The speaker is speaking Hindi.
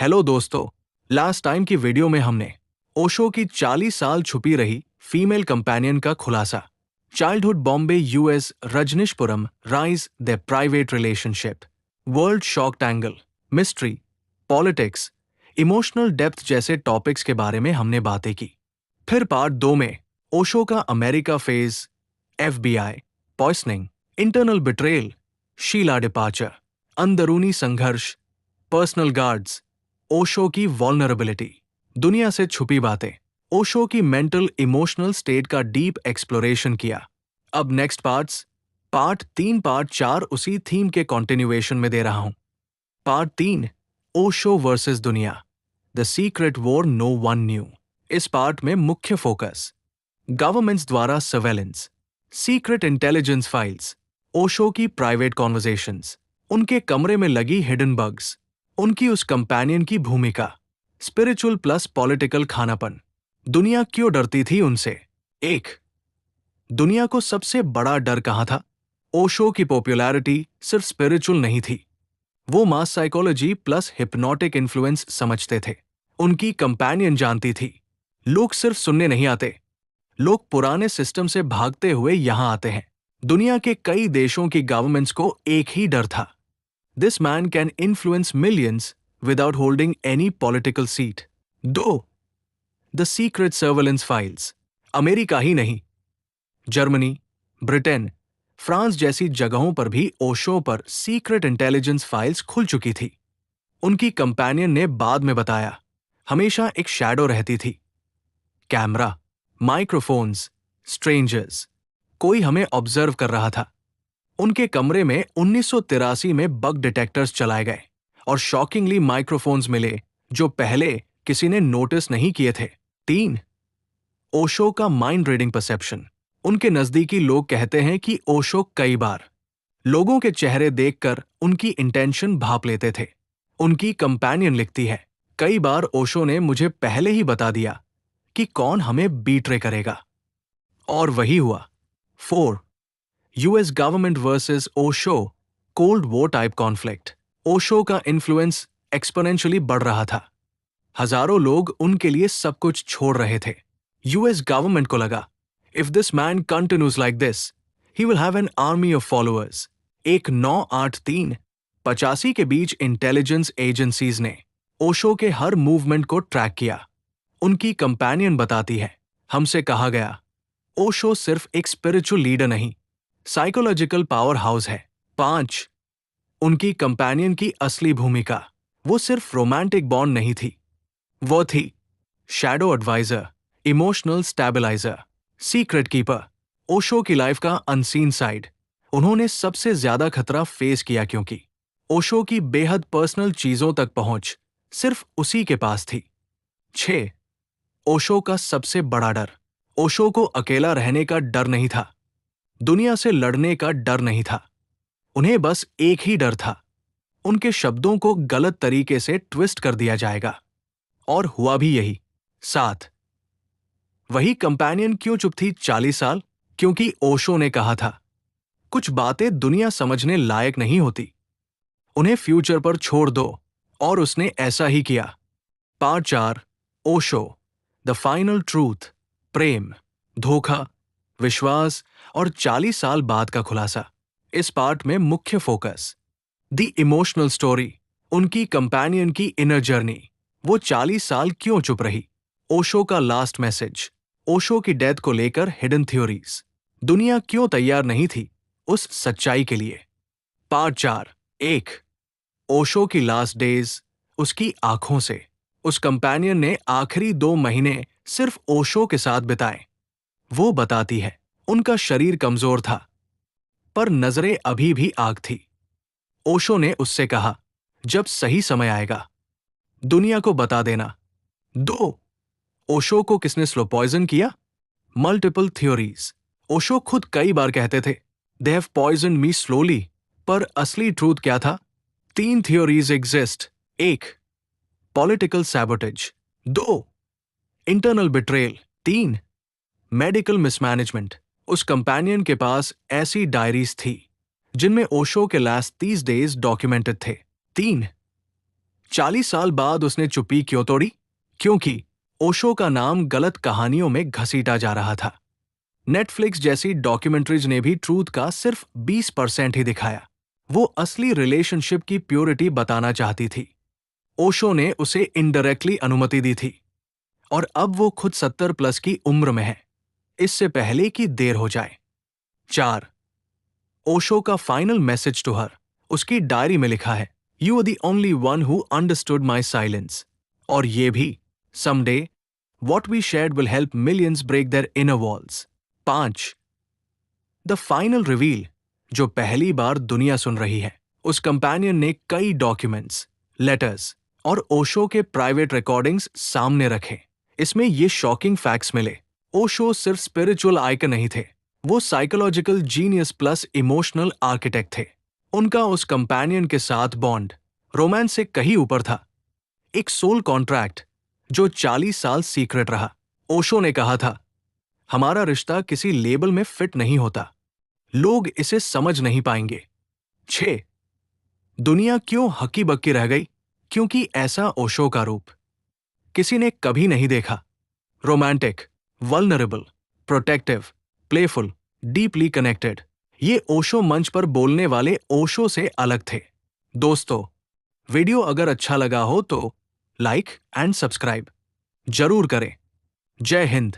हेलो दोस्तों, लास्ट टाइम की वीडियो में हमने ओशो की 40 साल छुपी रही फीमेल कंपेनियन का खुलासा, childhood Bombay US Rajneeshpuram rise the private relationship, world shock tangle, mystery, politics, emotional depth जैसे टॉपिक्स के बारे में हमने बातें की। फिर पार्ट 2 में ओशो का America phase, FBI, poisoning, internal betrayal, Sheela departure, अंदरूनी संघर्ष, पर्सनल गार्ड्स, ओशो की वॉल्नरेबिलिटी, दुनिया से छुपी बातें, ओशो की मेंटल इमोशनल स्टेट का डीप एक्सप्लोरेशन किया। अब नेक्स्ट पार्ट 3 पार्ट 4 उसी थीम के कॉन्टिन्यूएशन में दे रहा हूं। पार्ट 3, ओशो वर्सेस दुनिया, the secret war no one knew. इस पार्ट में मुख्य फोकस गवर्नमेंट्स द्वारा surveillance, secret intelligence files, Osho की प्राइवेट कॉन्वर्सेशंस, उनके कमरे में लगी हिडन बग्स, उनकी उस कंपेनियन की भूमिका, स्पिरिचुअल प्लस पॉलिटिकल खानापन, दुनिया क्यों डरती थी उनसे। एक, दुनिया को सबसे बड़ा डर कहां था? ओशो की पॉपुलैरिटी सिर्फ स्पिरिचुअल नहीं थी, वो मास साइकोलॉजी प्लस हिप्नोटिक इन्फ्लुएंस समझते थे। उनकी कंपेनियन जानती थी, लोग सिर्फ सुनने नहीं आते, लोग पुराने सिस्टम से भागते हुए यहां आते हैं। दुनिया के कई देशों की गवर्नमेंट्स को एक ही डर था, this man can influence millions without holding any political seat. 2, the secret surveillance files, America ही नहीं, जर्मनी, ब्रिटेन, फ्रांस जैसी जगहों पर भी ओशो पर सीक्रेट इंटेलिजेंस फाइल्स खुल चुकी थी। उनकी कंपेनियन ने बाद में बताया, हमेशा एक शैडो रहती थी, कैमरा, माइक्रोफोन्स, स्ट्रेंजर्स, कोई हमें ऑब्जर्व कर रहा था। उनके कमरे में 1983 में बग डिटेक्टर्स चलाए गए और शॉकिंगली माइक्रोफोन्स मिले जो पहले किसी ने नोटिस नहीं किए थे। 3, ओशो का माइंड रीडिंग परसेप्शन, उनके नजदीकी लोग कहते हैं कि ओशो कई बार लोगों के चेहरे देखकर उनकी इंटेंशन भाप लेते थे। उनकी कंपेनियन लिखती है, कई बार ओशो ने मुझे पहले ही बता दिया कि कौन हमें बीट्रे करेगा, और वही हुआ। 4, US government versus Osho, cold war type conflict, Osho का इन्फ्लुएंस एक्सपोनेंशियली बढ़ रहा था, हजारों लोग उनके लिए सब कुछ छोड़ रहे थे। यूएस गवर्नमेंट को लगा, if this man continues like this, he will have an army of followers. एक 9-8-3-85 के बीच इंटेलिजेंस एजेंसीज ने ओशो के हर मूवमेंट को ट्रैक किया। उनकी कंपेनियन बताती है, हमसे कहा गया, ओशो सिर्फ एक स्पिरिचुअल लीडर नहीं, साइकोलॉजिकल पावर हाउस है। 5, उनकी कंपेनियन की असली भूमिका, वो सिर्फ रोमांटिक बॉन्ड नहीं थी, वो थी shadow adviser, emotional stabiliser, secret keeper, Osho की लाइफ का अनसीन साइड। उन्होंने सबसे ज्यादा खतरा फेस किया क्योंकि ओशो की बेहद पर्सनल चीजों तक पहुंच सिर्फ उसी के पास थी। 6, ओशो का सबसे बड़ा डर, ओशो को अकेला रहने का डर नहीं था, दुनिया से लड़ने का डर नहीं था, उन्हें बस एक ही डर था, उनके शब्दों को गलत तरीके से ट्विस्ट कर दिया जाएगा, और हुआ भी यही। 7, वही कंपेनियन क्यों चुप थी 40 साल? क्योंकि ओशो ने कहा था, कुछ बातें दुनिया समझने लायक नहीं होती, उन्हें फ्यूचर पर छोड़ दो, और उसने ऐसा ही किया। Part 4, Osho, the final truth, प्रेम, धोखा, विश्वास और 40 साल बाद का खुलासा। इस पार्ट में मुख्य फोकस द इमोशनल स्टोरी, उनकी कंपेनियन की इनर जर्नी, वो 40 साल क्यों चुप रही, ओशो का लास्ट मैसेज, ओशो की डेथ को लेकर हिडन थ्योरीज, दुनिया क्यों तैयार नहीं थी उस सच्चाई के लिए। पार्ट 4, 1, ओशो की लास्ट डेज, उसकी आंखों से, उस कंपेनियन ने आखिरी 2 महीने सिर्फ ओशो के साथ बिताए। वो बताती है, उनका शरीर कमजोर था, पर नजरें अभी भी आग थी। ओशो ने उससे कहा, जब सही समय आएगा दुनिया को बता देना। 2, ओशो को किसने स्लो पॉइजन किया? मल्टीपल थ्योरीज, ओशो खुद कई बार कहते थे, they have poison me slowly, पर असली ट्रूथ क्या था? 3 theories exist. 1, political sabotage, 2, internal betrayal, 3, medical mismanagement. उस कंपेनियन के पास ऐसी डायरीज थी जिनमें ओशो के लास्ट 30 डेज डॉक्यूमेंटेड थे। 3, 40 साल बाद उसने चुप्पी क्यों तोड़ी? क्योंकि ओशो का नाम गलत कहानियों में घसीटा जा रहा था। नेटफ्लिक्स जैसी डॉक्यूमेंट्रीज ने भी ट्रूथ का सिर्फ 20% ही दिखाया। वो असली रिलेशनशिप की प्योरिटी बताना चाहती थी। ओशो ने उसे इनडायरेक्टली अनुमति दी थी और अब वो खुद 70 प्लस की उम्र में है, इससे पहले कि देर हो जाए। 4. ओशो का फाइनल मैसेज टू हर। उसकी डायरी में लिखा है, you are the only one who understood my silence. और ये भी, someday what we shared will help millions break their inner walls. 5. The final reveal, जो पहली बार दुनिया सुन रही है। उस कंपेनियन ने कई डॉक्यूमेंट्स, लेटर्स और ओशो के प्राइवेट रिकॉर्डिंग्स सामने रखे। इसमें ये शॉकिंग फैक्ट्स मिले, ओशो सिर्फ स्पिरिचुअल आइकन नहीं थे, वो psychological genius plus emotional architect थे। उनका उस कंपेनियन के साथ बॉन्ड रोमांस से कहीं ऊपर था, एक सोल कॉन्ट्रैक्ट जो 40 साल सीक्रेट रहा। ओशो ने कहा था, हमारा रिश्ता किसी लेबल में फिट नहीं होता, लोग इसे समझ नहीं पाएंगे। 6. दुनिया क्यों हक्की बक्की रह गई? क्योंकि ऐसा ओशो का रूप किसी ने कभी नहीं देखा। Romantic, vulnerable, protective, playful, deeply connected. ये ओशो मंच पर बोलने वाले ओशो से अलग थे। दोस्तों, वीडियो अगर अच्छा लगा हो तो लाइक एंड सब्सक्राइब जरूर करें। जय हिंद।